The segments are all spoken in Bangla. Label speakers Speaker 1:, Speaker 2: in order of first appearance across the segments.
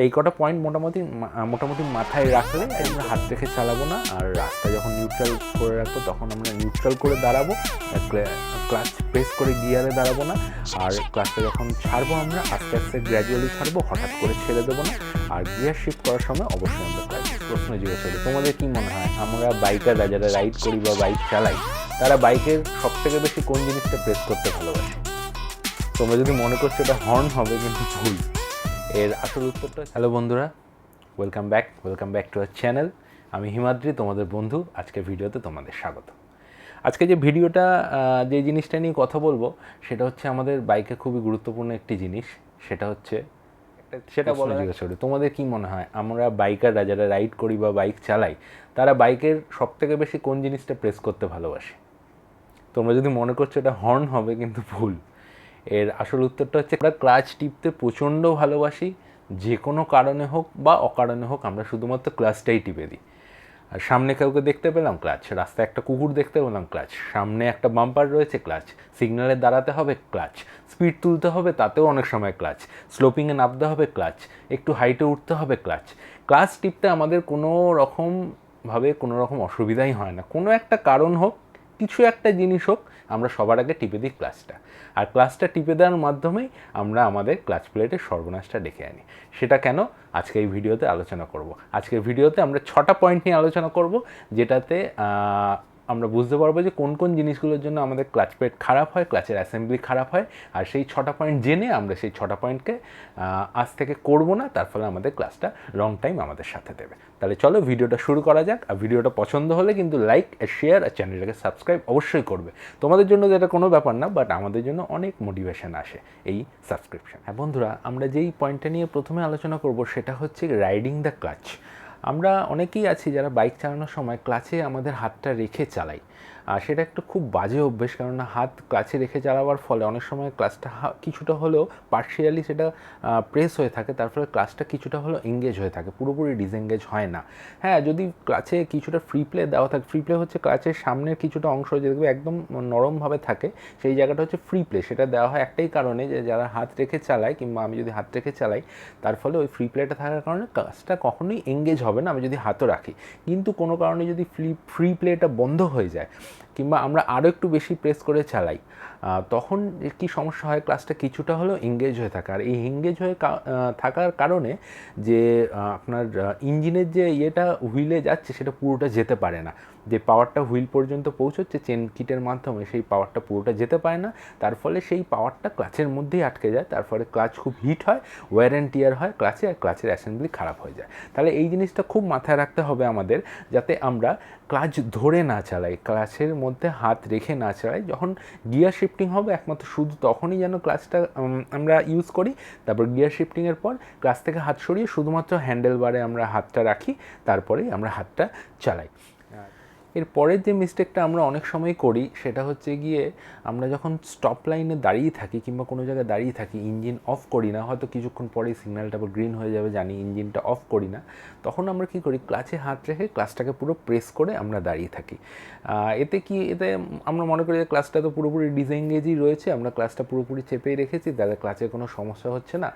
Speaker 1: এই কটা পয়েন্ট মোটামুটি মাথায় রাখলে আমরা হাত রেখে চালাবো না। আর রাস্তা যখন নিউট্রাল করে রাখবো তখন আমরা নিউট্রাল করে দাঁড়াবো, ক্লাচ প্রেস করে গিয়ারে দাঁড়াবো না। আর ক্লাচটা যখন ছাড়বো আমরা আস্তে আস্তে গ্র্যাজুয়ালি ছাড়বো, হঠাৎ করে ছেড়ে দেবো না। আর গিয়ার শিফট করার সময় অবশ্যই আমরা ক্লাচ। প্রশ্ন জিজ্ঞেস করি, তোমাদের কী মনে হয় আমরা বাইকাররা যারা রাইড করি বা বাইক চালাই তারা বাইকের সবথেকে বেশি কোন জিনিসটা প্রেস করতে ভালোবাসে? তোমরা যদি মনে করছো এটা হর্ন হবে, কিন্তু ভুল। এর আসল উত্তরটা, হ্যালো বন্ধুরা, welcome back to our channel. আমি হিমাদ্রি, তোমাদের বন্ধু। আজকের ভিডিওতে তোমাদের স্বাগত। আজকে যে ভিডিওটা যে জিনিসটা নিয়ে কথা বলবো সেটা হচ্ছে আমাদের বাইকে খুবই গুরুত্বপূর্ণ একটি জিনিস। সেটা বলা জিজ্ঞেস করি, তোমাদের কি মনে হয় আমরা বাইকাররা যারা রাইড করি বা বাইক চালাই তারা বাইকের সবথেকে বেশি কোন জিনিসটা প্রেস করতে ভালোবাসে? তোমরা যদি মনে করছো এটা হর্ন হবে, কিন্তু ভুল। এর আসল উত্তরটা হচ্ছে আমরা ক্লাচ টিপতে প্রচণ্ড ভালোবাসি। যে কোনো কারণে হোক বা অকারণে হোক আমরা শুধুমাত্র ক্লাচটাই টিপে দিই। আর সামনে কাউকে দেখতে পেলাম, ক্লাচ। রাস্তায় একটা কুকুর দেখতে পেলাম, ক্লাচ। সামনে একটা বাম্পার রয়েছে, ক্লাচ। সিগন্যালে দাঁড়াতে হবে, ক্লাচ। স্পিড তুলতে হবে, তাতেও অনেক সময় ক্লাচ। স্লোপিংয়ে নামতে হবে, ক্লাচ। একটু হাইটে উঠতে হবে, ক্লাচ। ক্লাচ টিপতে আমাদের কোনো রকম অসুবিধাই হয় না। কোনো একটা কারণ হোক, কিছু একটা জিনিস হোক, আমরা সবার আগে টিপে দিই ক্লাচটা। আর ক্লাচটা টিপে দেওয়ার মাধ্যমেই আমরা আমাদের ক্লাচ প্লেটের সর্বনাশটা ডেকে আনি। সেটা কেন, আজকে এই ভিডিওতে আলোচনা করব। আজকের ভিডিওতে আমরা 6টা পয়েন্ট নিয়ে আলোচনা করব, যেটাতে আমরা বুঝতে পারবো যে কোন কোন জিনিসগুলোর জন্য আমাদের ক্লাচ প্লেট খারাপ হয়, ক্লাচের অ্যাসেম্বলি খারাপ হয়। আর সেই 6টা পয়েন্ট জেনে আমরা সেই 6টা পয়েন্টকে আজ থেকে করব না, তার ফলে আমাদের ক্লাচটা লং টাইম আমাদের সাথে দেবে। তাহলে চলো ভিডিওটা শুরু করা যাক। আর ভিডিওটা পছন্দ হলে কিন্তু লাইক, শেয়ার আর চ্যানেলটাকে সাবস্ক্রাইব অবশ্যই করবে। তোমাদের জন্য যেটা কোনো ব্যাপার না, বাট আমাদের জন্য অনেক মোটিভেশন আসে এই সাবস্ক্রিপশন। হ্যাঁ বন্ধুরা, আমরা যেই পয়েন্টটা নিয়ে প্রথমে আলোচনা করব সেটা হচ্ছে রাইডিং দ্য ক্লাচ। আমরা অনেকেই আছি যারা বাইক চালানোর সময় ক্লাচে আমাদের হাতটা রেখে চালাই। আর সেটা একটা খুব বাজে অভ্যেস, কেননা হাত ক্লাচে রেখে চালাবার ফলে অনেক সময় ক্লাচটা কিছুটা হলেও পার্শিয়ালি সেটা প্রেস হয়ে থাকে, তার ফলে ক্লাচটা কিছুটা হলেও এঙ্গেজ হয়ে থাকে, পুরোপুরি ডিসএঙ্গেজ হয় না। হ্যাঁ, যদি ক্লাচে কিছুটা ফ্রি প্লে দেওয়া থাকে, ফ্রি প্লে হচ্ছে ক্লাচের সামনের কিছুটা অংশ যেগুলো একদম নরমভাবে থাকে, সেই জায়গাটা হচ্ছে ফ্রি প্লে। সেটা দেওয়া হয় একটাই কারণে, যে যারা হাত রেখে চালায় কিংবা আমি যদি হাত রেখে চালাই, তার ফলে ওই ফ্রি প্লেটা থাকার কারণে ক্লাচটা কখনোই এঙ্গেজ হবে না আমি যদি হাতও রাখি। কিন্তু কোনো কারণে যদি ফ্রি প্লেটা বন্ধ হয়ে যায় কিংবা আমরা আরও একটু বেশি প্রেস করে চালাই, তখন কি সমস্যা হয়, ক্লাচটা কিছুটা হলেও এঙ্গেজ হয়ে থাকে। আর এই এঙ্গেজ হয়ে থাকার কারণে যে আপনার ইঞ্জিনের যে হুইলে যাচ্ছে সেটা পুরোটা যেতে পারে না। যে পাওয়ারটা হুইল পর্যন্ত পৌঁছচ্ছে চেন কিটের মাধ্যমে, সেই পাওয়ারটা পুরোটা যেতে পারে না। তার ফলে সেই পাওয়ারটা ক্লাচের মধ্যেই আটকে যায়। তার ফলে ক্লাচ খুব হিট হয়, ওয়্যার অ্যান্ড টিয়ার হয় ক্লাচে, আর ক্লাচের অ্যাসেম্বলি খারাপ হয়ে যায়। তাহলে এই জিনিসটা খুব মাথায় রাখতে হবে আমাদের, যাতে আমরা ক্লাচ ধরে না চালাই, ক্লাচের মধ্যে হাত রেখে না চালাই। যখন গিয়ার শিফটিং হবে একমাত্র শুধু তখনই যেন ক্লাচটা আমরা ইউজ করি। তারপর গিয়ার শিফটিংয়ের পর ক্লাচ থেকে হাত সরিয়ে শুধুমাত্র হ্যান্ডেল বারে আমরা হাতটা রাখি, তারপরেই আমরা হাতটা চালাই। এর পরের যে মিস্টেকটা আমরা অনেক সময় করি সেটা হচ্ছে গিয়ে, আমরা যখন স্টপ লাইনে দাঁড়িয়ে থাকি কিংবা কোনো জায়গায় দাঁড়িয়ে থাকি, ইঞ্জিন অফ করি না, হয়তো কিছুক্ষণ পরেই সিগন্যালটা আবার গ্রিন হয়ে যাবে জানি, ইঞ্জিনটা অফ করি না, তখন আমরা কী করি, ক্লাচে হাত রেখে ক্লাচটাকে পুরো প্রেস করে আমরা দাঁড়িয়ে থাকি। এতে আমরা মনে করি যে ক্লাচটা তো পুরোপুরি ডিসএঙ্গেজই রয়েছে, আমরা ক্লাচটা পুরোপুরি চেপেই রেখেছি, তাহলে ক্লাচের কোনো সমস্যা হচ্ছে না।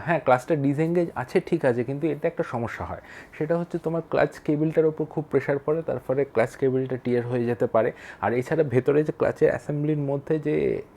Speaker 1: হ্যাঁ, ক্লাচটা ডিসএঙ্গেজ আছে ঠিক আছে, কিন্তু এটা একটা সমস্যা হয়। সেটা হচ্ছে তোমার ক্লাচ কেবিলটার ওপর খুব প্রেশার পড়ে, তার ফলে ক্লাচ কেবিলটা টিয়ার হয়ে যেতে পারে। আর এছাড়া ভেতরে যে ক্লাচের অ্যাসেম্বলির মধ্যে যে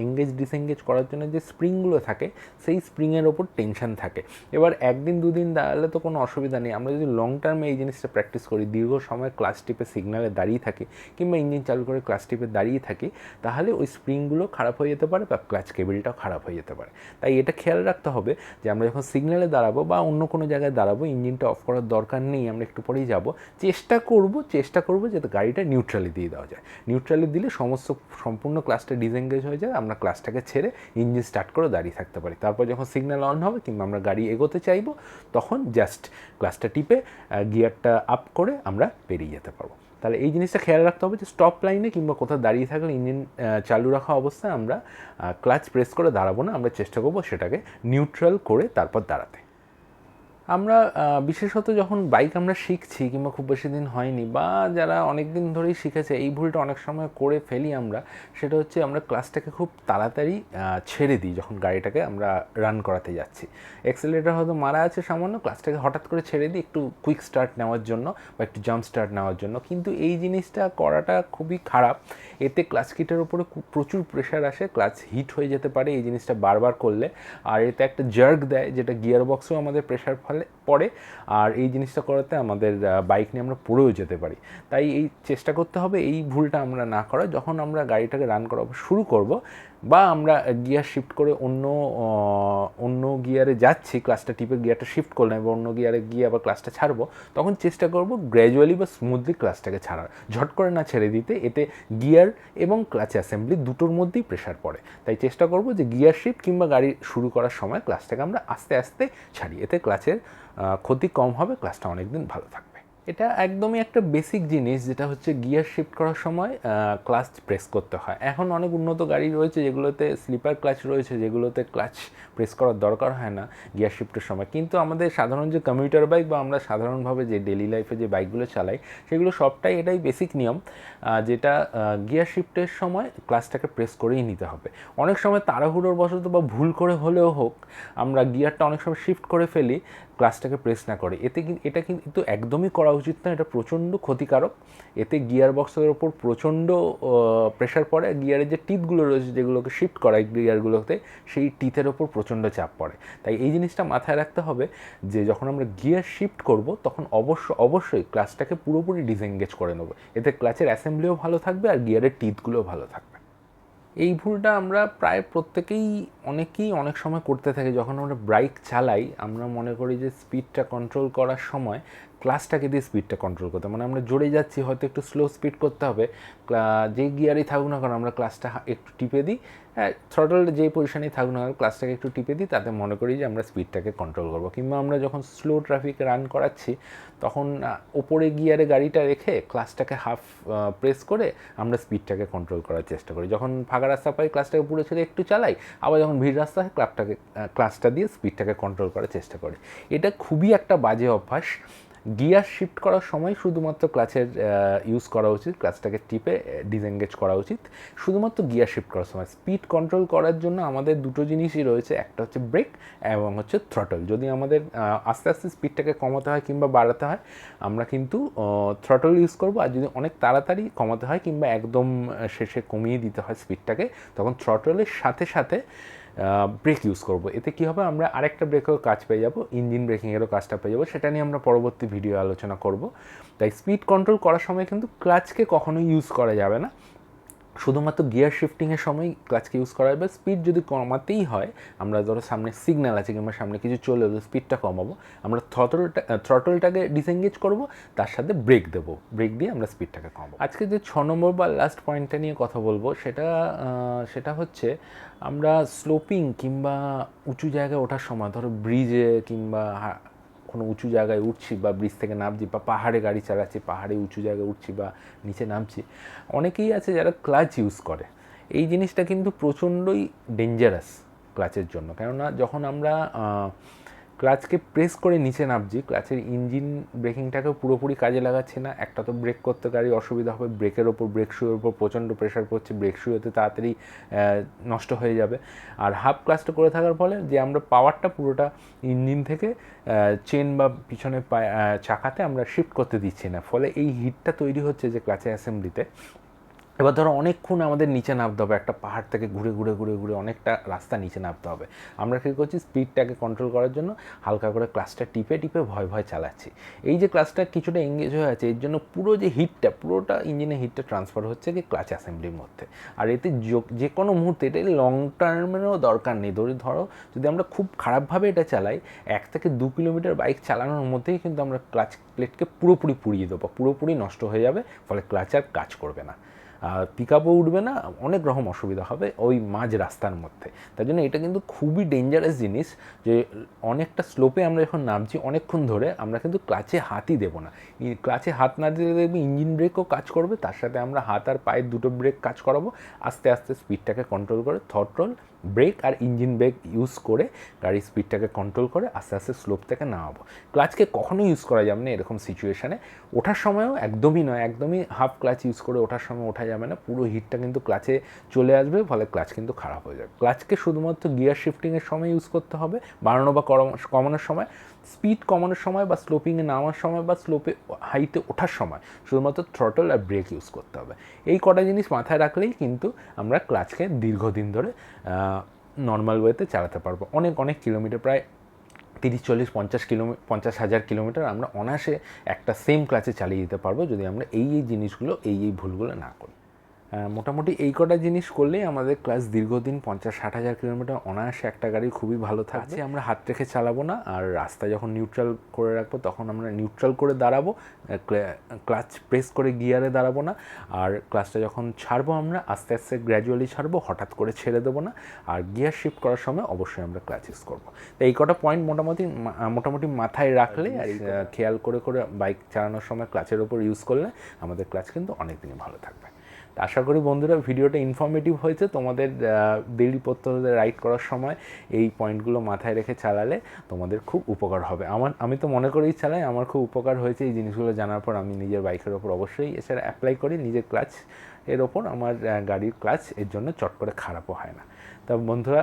Speaker 1: এঙ্গেজ ডিসএঙ্গেজ করার জন্য যে স্প্রিংগুলো থাকে, সেই স্প্রিংয়ের ওপর টেনশন থাকে। এবার একদিন দুদিন দাঁড়ালে তো কোনো অসুবিধা নেই। আমরা যদি লং টার্মে এই জিনিসটা প্র্যাকটিস করি, দীর্ঘ সময় ক্লাচ টিপে সিগন্যালে দাঁড়িয়ে থাকি কিংবা ইঞ্জিন চালু করে ক্লাচ টিপে দাঁড়িয়ে থাকি, তাহলে ওই স্প্রিংগুলো খারাপ হয়ে যেতে পারে বা ক্লাচ কেবিলটাও খারাপ হয়ে যেতে পারে। তাই এটা খেয়াল রাখতে হবে যে আমরা যখন সিগন্যালে দাঁড়াবো বা অন্য কোনো জায়গায় দাঁড়াবো, ইঞ্জিনটা অফ করার দরকার নেই, আমরা একটু পরেই যাব, চেষ্টা করব যাতে গাড়িটা নিউট্রালি দিয়ে দেওয়া যায়। নিউট্রালি দিলে সম্পূর্ণ ক্লাচটা ডিসএঙ্গেজ হয়ে যায়, আমরা ক্লাচটাকে ছেড়ে ইঞ্জিন স্টার্ট করে দাঁড়িয়ে থাকতে পারি। তারপর যখন সিগন্যাল অন হবে কিংবা আমরা গাড়ি এগোতে চাইবো, তখন জাস্ট ক্লাচটা টিপে গিয়ারটা আপ করে আমরা বেরিয়ে যেতে পারবো। তাহলে এই জিনিসটা খেয়াল রাখতে হবে যে স্টপ লাইনে কিংবা কোথাও দাঁড়িয়ে থাকলে ইঞ্জিন চালু রাখা অবস্থায় আমরা ক্লাচ প্রেস করে দাঁড়াবো না, আমরা চেষ্টা করবো সেটাকে নিউট্রাল করে তারপর দাঁড়াতে। আমরা বিশেষত যখন বাইক আমরা শিখছি কিংবা খুব বেশি দিন হয়নি বা যারা অনেক দিন ধরেই শিখেছে, এই ভুলটা অনেক সময় করে ফেলি আমরা। সেটা হচ্ছে আমরা ক্লাচটাকে খুব তাড়াতাড়ি ছেড়ে দিই যখন গাড়িটাকে আমরা রান করাতে যাচ্ছি। অ্যাক্সেলারেটর হয়তো মারা আছে সামান্য, ক্লাচটাকে হঠাৎ করে ছেড়ে দিই একটু কুইক স্টার্ট নেওয়ার জন্য বা একটু জাম্প স্টার্ট নেওয়ার জন্য। কিন্তু এই জিনিসটা করাটা খুবই খারাপ। এতে ক্লাচ কিটের উপরে প্রচুর প্রেশার আসে, ক্লাচ হিট হয়ে যেতে পারে এই জিনিসটা বারবার করলে। আর এতে একটা জার্ক দেয়, যেটা গিয়ার বক্সেও আমাদের প্রেশার পড়ে। আর এই জিনিসটা করাতে আমাদের বাইক নিয়ে আমরা পড়েও যেতে পারি। তাই এই চেষ্টা করতে হবে এই ভুলটা আমরা না করা। যখন আমরা গাড়িটাকে রান করা শুরু করব বা আমরা গিয়ার শিফট করে অন্য গিয়ারে যাচ্ছি, ক্লাচটা টিপে গিয়ারটা শিফট করলাম এবং অন্য গিয়ারে গিয়ে আবার ক্লাচটা ছাড়বো, তখন চেষ্টা করব গ্র্যাজুয়ালি বা স্মুথলি ক্লাচটাকে ছাড়ার, ঝট করে না ছেড়ে দিতে। এতে গিয়ার এবং ক্লাচ অ্যাসেম্বলি দুটোর মধ্যেই প্রেশার পড়ে। তাই চেষ্টা করব যে গিয়ার শিফট কিংবা গাড়ি শুরু করার সময় ক্লাচটাকে আমরা আস্তে আস্তে ছাড়ি। এতে ক্লাচের ক্ষতি কম হবে, ক্লাচটা অনেক দিন ভালো থাকবে। এটা একদমই একটা বেসিক জিনিস, যেটা হচ্ছে গিয়ার শিফট করার সময় ক্লাচ প্রেস করতে হয়। এখন অনেক উন্নত গাড়ি রয়েছে যেগুলোতে স্লিপার ক্লাচ রয়েছে, যেগুলোতে ক্লাচ প্রেস করার দরকার হয় না গিয়ার শিফটের সময়। কিন্তু আমাদের সাধারণ যে কমিউটার বাইক বা আমরা সাধারণভাবে যে ডেলি লাইফে যে বাইকগুলো চালাই, সেগুলো সবটাই এটাই বেসিক নিয়ম, যেটা গিয়ার শিফটের সময় ক্লাচটাকে প্রেস করেই নিতে হবে। অনেক সময় তাড়াহুড়োর বশত বা ভুল করে হলেও হোক আমরা গিয়ারটা অনেক সময় শিফট করে ফেলি ক্লাচটাকে প্রেস না করে। এটা কিন্তু একদমই করা উচিত না, এটা প্রচণ্ড ক্ষতিকারক। এতে গিয়ার বক্সের ওপর প্রচণ্ড প্রেশার পড়ে, গিয়ারের যে টিথগুলো রয়েছে যেগুলোকে শিফট করায় গিয়ারগুলোতে, সেই টিথের ওপর প্রচণ্ড চাপ পড়ে। তাই এই জিনিসটা মাথায় রাখতে হবে যে যখন আমরা গিয়ার শিফট করব তখন অবশ্যই ক্লাচটাকে পুরোপুরি ডিসএঙ্গেজ করে নেব। এতে ক্লাচের অ্যাসেম্বলিও ভালো থাকবে আর গিয়ারের টিথগুলোও ভালো থাকবে। এই ভুলটা আমরা প্রায় অনেকেই অনেক সময় করতে থাকি। যখন আমরা বাইক চালাই আমরা মনে করি যে স্পিডটা কন্ট্রোল করার সময় ক্লাচটাকে দিয়ে স্পিডটা কন্ট্রোল করতে, মানে আমরা জোরে যাচ্ছি হয়তো একটু স্লো স্পিড করতে হবে, যে গিয়ারেই থাকুক না কারণ আমরা ক্লাচটা একটু টিপে দিই, থ্রটল যে পজিশনেই থাকুক না ক্লাচটাকে একটু টিপে দিই, তাতে মনে করি যে আমরা স্পিডটাকে কন্ট্রোল করবো। কিংবা আমরা যখন স্লো ট্রাফিকে রান করাচ্ছি তখন ওপরে গিয়ারে গাড়িটা রেখে ক্লাচটাকে হাফ প্রেস করে আমরা স্পিডটাকে কন্ট্রোল করার চেষ্টা করি। যখন ফাঁকা রাস্তা পাই ক্লাচটাকে পুরো ছেড়ে একটু চালাই, আবার যখন ভিড় রাস্তা হয় ক্লাচটা দিয়ে স্পিডটাকে কন্ট্রোল করার চেষ্টা করি। এটা খুবই একটা বাজে অভ্যাস। গিয়ার শিফট করার সময় শুধুমাত্র ক্লাচের ইউজ করা উচিত, ক্লাচটাকে টিপে ডিসএঙ্গেজ করা উচিত শুধুমাত্র গিয়ার শিফট করার সময়। স্পিড কন্ট্রোল করার জন্য আমাদের দুটো জিনিসই রয়েছে, একটা হচ্ছে ব্রেক এবং হচ্ছে থ্রটল। যদি আমাদের আস্তে আস্তে স্পিডটাকে কমাতে হয় কিংবা বাড়াতে হয় আমরা কিন্তু থ্রটল ইউজ করব, আর যদি অনেক তাড়াতাড়ি কমাতে হয় কিংবা একদম শেষে কমিয়ে দিতে হয় স্পিডটাকে, তখন থ্রটলের সাথে সাথে ব্রেক ইউজ করব। এতে কী হবে, আমরা আরেকটা ব্রেকেও কাজ পেয়ে যাব, ইঞ্জিন ব্রেকিংয়েরও কাজটা পেয়ে যাবো। সেটা নিয়ে আমরা পরবর্তী ভিডিও আলোচনা করব। তাই স্পিড কন্ট্রোল করার সময় কিন্তু ক্লাচকে কখনোই ইউজ করা যাবে না, শুধুমাত্র গিয়ার শিফটিংয়ের সময় ক্লাচকে ইউজ করা যাবে। স্পিড যদি কমাতেই হয়, আমরা ধরো সামনে সিগন্যাল আছে কিংবা সামনে কিছু চলে এলো, স্পিডটা কমাবো, আমরা থ্রটলটাকে ডিসএঙ্গেজ করব, তার সাথে ব্রেক দেবো, ব্রেক দিয়ে আমরা স্পিডটাকে কমাবো। আজকে যে 6 নম্বর বা লাস্ট পয়েন্টটা নিয়ে কথা বলবো সেটা হচ্ছে আমরা স্লোপিং কিংবা উঁচু জায়গায় ওঠার সময়, ধরো ব্রিজে কিংবা কোনো উঁচু জায়গায় উঠছি বা ব্রিজ থেকে নামছি বা পাহাড়ে গাড়ি চালাচ্ছি, পাহাড়ে উঁচু জায়গায় উঠছি বা নিচে নামছি, অনেকেই আছে যারা ক্লাচ ইউজ করে। এই জিনিসটা কিন্তু প্রচণ্ডই ডেঞ্জারাস ক্লাচের জন্য। কেননা যখন আমরা ক্লাচকে প্রেস করে নিচে নামছি, ক্লাচের ইঞ্জিন ব্রেকিংটাকেও পুরোপুরি কাজে লাগাচ্ছি না। একটা তো ব্রেক করতে গাড়ি অসুবিধা হবে, ব্রেক শুয়ের ওপর প্রচণ্ড প্রেশার পড়ছে, ব্রেক শুয়েতে তাড়াতাড়ি নষ্ট হয়ে যাবে। আর হাফ ক্লাচটা করে থাকার ফলে যে আমরা পাওয়ারটা পুরোটা ইঞ্জিন থেকে চেন বা পিছনে চাকাতে আমরা শিফট করতে দিচ্ছি না, ফলে এই হিটটা তৈরি হচ্ছে যে ক্লাচের অ্যাসেম্বলিতে। এবার ধরো অনেকক্ষণ আমাদের নিচে নামতে হবে, একটা পাহাড় থেকে ঘুরে অনেকটা রাস্তা নিচে নামতে হবে। আমরা কী করছি, স্পিডটাকে কন্ট্রোল করার জন্য হালকা করে ক্লাচটা টিপে ভয় চালাচ্ছি। এই যে ক্লাচটা কিছুটা এঙ্গেজ হয়ে আছে, এর জন্য পুরো যে হিটটা, পুরোটা ইঞ্জিনের হিটটা ট্রান্সফার হচ্ছে কি ক্লাচ অ্যাসেম্বলির মধ্যে। আর এতে যে কোনো মুহূর্তে, এটা লং টার্মেরও দরকার নেই। ধরো যদি আমরা খুব খারাপভাবে এটা চালাই, 1 থেকে 2 কিলোমিটার বাইক চালানোর মধ্যেই কিন্তু আমরা ক্লাচ প্লেটকে পুরোপুরি পুড়িয়ে দেবো, পুরোপুরি নষ্ট হয়ে যাবে, ফলে ক্লাচ আর কাজ করবে না, পিক আপও উঠবে না, অনেক রকম অসুবিধা হবে ওই মাঝ রাস্তার মধ্যে। তাই জন্য এটা কিন্তু খুবই ডেঞ্জারাস জিনিস যে অনেকটা স্লোপে আমরা যখন নামছি অনেকক্ষণ ধরে, আমরা কিন্তু ক্লাচে হাতই দেবো না। ক্লাচে হাত না দিলে দেখবি ইঞ্জিন ব্রেকও কাজ করবে, তার সাথে আমরা হাত আর পায়ের দুটো ব্রেক কাজ করাবো। আস্তে আস্তে স্পিডটাকে কন্ট্রোল করে থ্রটল ব্রেক আর ইঞ্জিন ব্রেক ইউজ করে গাড়ির স্পিডটাকে কন্ট্রোল করে আস্তে আস্তে স্লোপ থেকে নামাবো। ক্লাচকে কখনোই ইউজ করা যাবে না এরকম সিচুয়েশানে। ওঠার সময়ও একদমই নয়, একদমই হাফ ক্লাচ ইউজ করে ওঠার সময় ওঠা যাবে না, পুরো হিটটা কিন্তু ক্লাচে চলে আসবে, ফলে ক্লাচ কিন্তু খারাপ হয়ে যাবে। ক্লাচকে শুধুমাত্র গিয়ার শিফটিংয়ের সময় ইউজ করতে হবে, বাড়ানো বা কমানোর সময়, স্পিড কমানোর সময় বা স্লোপিংয়ে নামার সময় বা স্লোপে হাইটে ওঠার সময় শুধুমাত্র থ্রটল আর ব্রেক ইউজ করতে হবে। এই কটা জিনিস মাথায় রাখলেই কিন্তু আমরা ক্লাচকে দীর্ঘদিন ধরে নর্মাল ওয়েতে চালাতে পারবো। অনেক কিলোমিটার, প্রায় 50,000 কিলোমিটার আমরা অনায়াসে একটা সেম ক্লাচে চালিয়ে দিতে পারবো যদি আমরা এই জিনিসগুলো এই ভুলগুলো না করি। মোটামুটি এই কটা জিনিস করলেই আমাদের ক্লাচ দীর্ঘদিন 50-60,000 কিলোমিটার অনায়াসে একটা গাড়ি খুবই ভালো থাকছে। আমরা হাত রেখে চালাবো না, আর রাস্তায় যখন নিউট্রাল করে রাখবো তখন আমরা নিউট্রাল করে দাঁড়াবো, ক্লাচ প্রেস করে গিয়ারে দাঁড়াবো না, আর ক্লাচটা যখন ছাড়বো আমরা আস্তে আস্তে গ্র্যাজুয়ালি ছাড়বো, হঠাৎ করে ছেড়ে দেবো না, আর গিয়ার শিফট করার সময় অবশ্যই আমরা ক্লাচ ইউজ করবো। তো এই কটা পয়েন্ট মোটামুটি মাথায় রাখলে আর খেয়াল করে বাইক চালানোর সময় ক্লাচের ওপর ইউজ করলে আমাদের ক্লাচ কিন্তু অনেক দিন ভালো থাকবে। আশা করি বন্ধুরা ভিডিওটা ইনফরমেটিভ হয়েছে, তোমাদের ডেইলি পথে রাইড করার সময় এই পয়েন্টগুলো মাথায় রেখে চালালে তোমাদের খুব উপকার হবে। আমি তো মনে করেই চালাই, আমার খুব উপকার হয়েছে এই জিনিসগুলো জানার পর। আমি নিজের বাইকের ওপর অবশ্যই এছাড়া অ্যাপ্লাই করি, নিজের ক্লাচ এর ওপর আমার গাড়ির ক্লাচ এর জন্য চট করে খারাপও হয় না। তা বন্ধুরা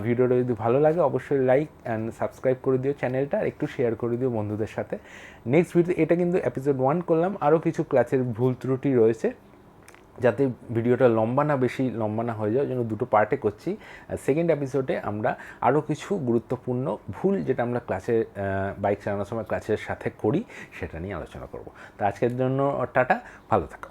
Speaker 1: ভিডিওটা যদি ভালো লাগে অবশ্যই লাইক অ্যান্ড সাবস্ক্রাইব করে দিও চ্যানেলটা, একটু শেয়ার করে দিও বন্ধুদের সাথে। নেক্সট ভিডিও, এটা কিন্তু এপিসোড 1 করলাম, আরও কিছু ক্লাচের ভুল ত্রুটি রয়েছে, যাতে ভিডিওটা বেশি লম্বা না হয়ে যায়, ওই জন্য দুটো পার্টে করছি। সেকেন্ড এপিসোডে আমরা আরও কিছু গুরুত্বপূর্ণ ভুল যেটা আমরা বাইক চালানোর সময় ক্লাচের সাথে করি সেটা নিয়ে আলোচনা করব। তো আজকের জন্য টাটা, ভালো থাকো।